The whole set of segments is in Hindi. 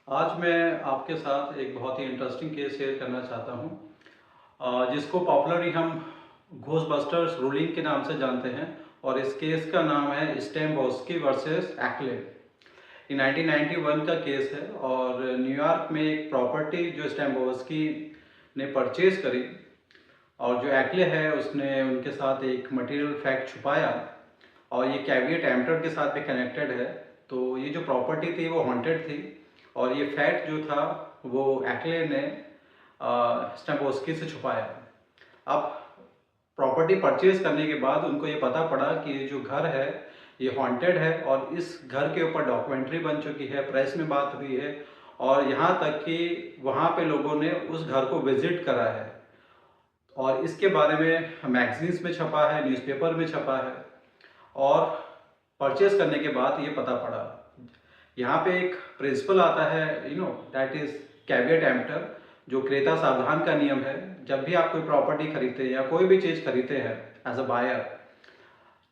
आज मैं आपके साथ एक बहुत ही इंटरेस्टिंग केस शेयर करना चाहता हूँ, जिसको पॉपुलरली हम घोस्टबस्टर्स रूलिंग के नाम से जानते हैं। और इस केस का नाम है स्टेम्बोस्की वर्सेस एक्ले। ये 1991 का केस है और न्यूयॉर्क में एक प्रॉपर्टी जो स्टेम्बोस्की ने परचेज करी और जो एक्ले है उसने उनके साथ एक मटेरियल फैक्ट छुपाया और ये कैविएट एम्पटर के साथ भी कनेक्टेड है। तो ये जो प्रॉपर्टी थी वो हॉन्टेड थी और ये फैक्ट जो था वो एक्ले ने स्टेम्बोस्की से छुपाया। अब प्रॉपर्टी परचेज करने के बाद उनको ये पता पड़ा कि ये जो घर है ये हॉन्टेड है और इस घर के ऊपर डॉक्यूमेंट्री बन चुकी है, प्रेस में बात हुई है और यहाँ तक कि वहाँ पे लोगों ने उस घर को विजिट करा है और इसके बारे में मैगजीन्स में छपा है, न्यूज़पेपर में छपा है। और परचेज करने के बाद ये पता पड़ा, यहाँ पे एक प्रिंसिपल आता है दैट इज कैविएट एम्पटर, जो क्रेता सावधान का नियम है। जब भी आप कोई प्रॉपर्टी खरीदते हैं या कोई भी चीज़ खरीदते हैं एज अ बायर,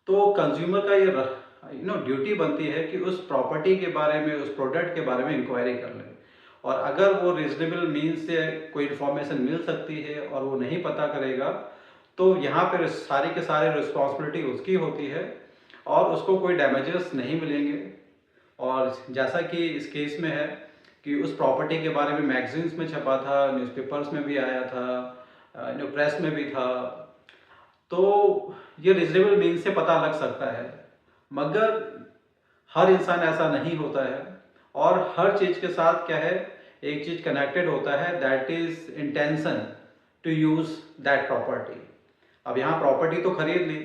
तो कंज्यूमर का ये ड्यूटी बनती है कि उस प्रॉपर्टी के बारे में, उस प्रोडक्ट के बारे में इंक्वायरी कर लें। और अगर वो रीजनेबल मीन्स से कोई इन्फॉर्मेशन मिल सकती है और वो नहीं पता करेगा, तो यहाँ पर सारी के सारी रिस्पॉन्सिबिलिटी उसकी होती है और उसको कोई डैमेजेस नहीं मिलेंगे। और जैसा कि इस केस में है कि उस प्रॉपर्टी के बारे में मैगजीन्स में छपा था, न्यूज़पेपर्स में भी आया था, प्रेस में भी था, तो ये रीजनेबल मीन से पता लग सकता है। मगर हर इंसान ऐसा नहीं होता है और हर चीज़ के साथ क्या है, एक चीज़ कनेक्टेड होता है, that is intention to use that property. अब यहाँ प्रॉपर्टी तो खरीद ली,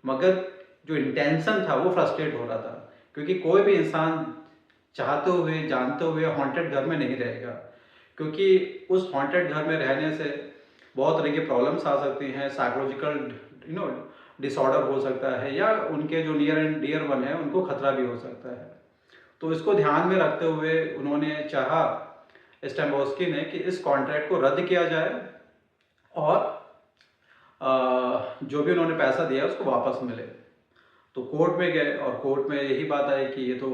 मगर जो इंटेंशन था वो फ्रस्ट्रेट हो रहा था, क्योंकि कोई भी इंसान चाहते हुए जानते हुए हॉन्टेड घर में नहीं रहेगा, क्योंकि उस हॉन्टेड घर में रहने से बहुत तरह की प्रॉब्लम्स आ सकती हैं। साइकोलॉजिकल डिसऑर्डर हो सकता है या उनके जो नियर एंड डियर वन है उनको खतरा भी हो सकता है। तो इसको ध्यान में रखते हुए उन्होंने चाहा, स्टेम्बोस्की ने, कि इस कॉन्ट्रैक्ट को रद्द किया जाए और जो भी उन्होंने पैसा दिया उसको वापस मिले। तो कोर्ट में गए और कोर्ट में यही बात आई कि ये तो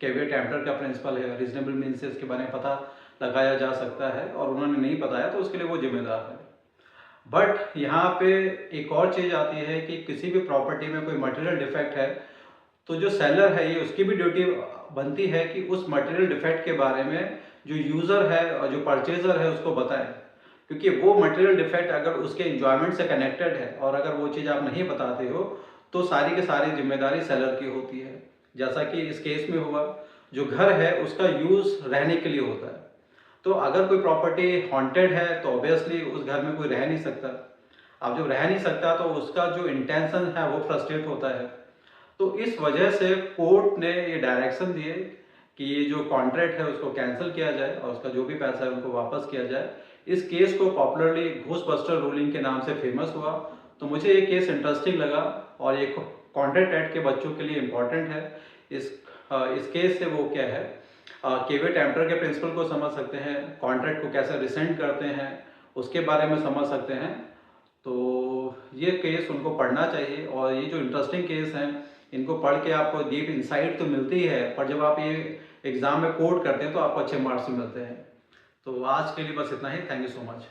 कैविएट एम्पटर का प्रिंसिपल है, रीजनेबल मीन से इसके बारे में पता लगाया जा सकता है और उन्होंने नहीं बताया तो उसके लिए वो जिम्मेदार है। बट यहाँ पे एक और चीज़ आती है कि किसी भी प्रॉपर्टी में कोई मटेरियल डिफेक्ट है तो जो सेलर है ये उसकी भी ड्यूटी बनती है कि उस मटेरियल डिफेक्ट के बारे में जो यूज़र है और जो परचेजर है उसको बताए, क्योंकि वो मटेरियल डिफेक्ट अगर उसके इंजॉयमेंट से कनेक्टेड है और अगर वो चीज़ आप नहीं बताते हो तो सारी की सारी जिम्मेदारी सेलर की होती है। जैसा कि इस केस में हुआ, जो घर है उसका यूज़ रहने के लिए होता है। तो अगर कोई प्रॉपर्टी हॉन्टेड है तो ऑब्वियसली उस घर में कोई रह नहीं सकता। अब जब रह नहीं सकता तो उसका जो इंटेंशन है वो फ्रस्ट्रेट होता है। तो इस वजह से कोर्ट ने ये डायरेक्शन दिए कि ये जो कॉन्ट्रैक्ट है उसको कैंसिल किया जाए और उसका जो भी पैसा है उनको वापस किया जाए। इस केस को पॉपुलरली घोस्टबस्टर रूलिंग के नाम से फेमस हुआ। तो मुझे ये केस इंटरेस्टिंग लगा और ये कॉन्ट्रैक्ट एक्ट के बच्चों के लिए इम्पॉर्टेंट है। इस केस से वो क्या है, कैविएट एम्पटर के प्रिंसिपल को समझ सकते हैं, कॉन्ट्रैक्ट को कैसे रिसेंड करते हैं उसके बारे में समझ सकते हैं। तो ये केस उनको पढ़ना चाहिए और ये जो इंटरेस्टिंग केस हैं इनको पढ़ के आपको डीप इंसाइट तो मिलती है, पर जब आप ये एग्ज़ाम में कोट करते हैं तो आपको अच्छे मार्क्स मिलते हैं। तो आज के लिए बस इतना ही। Thank you so much.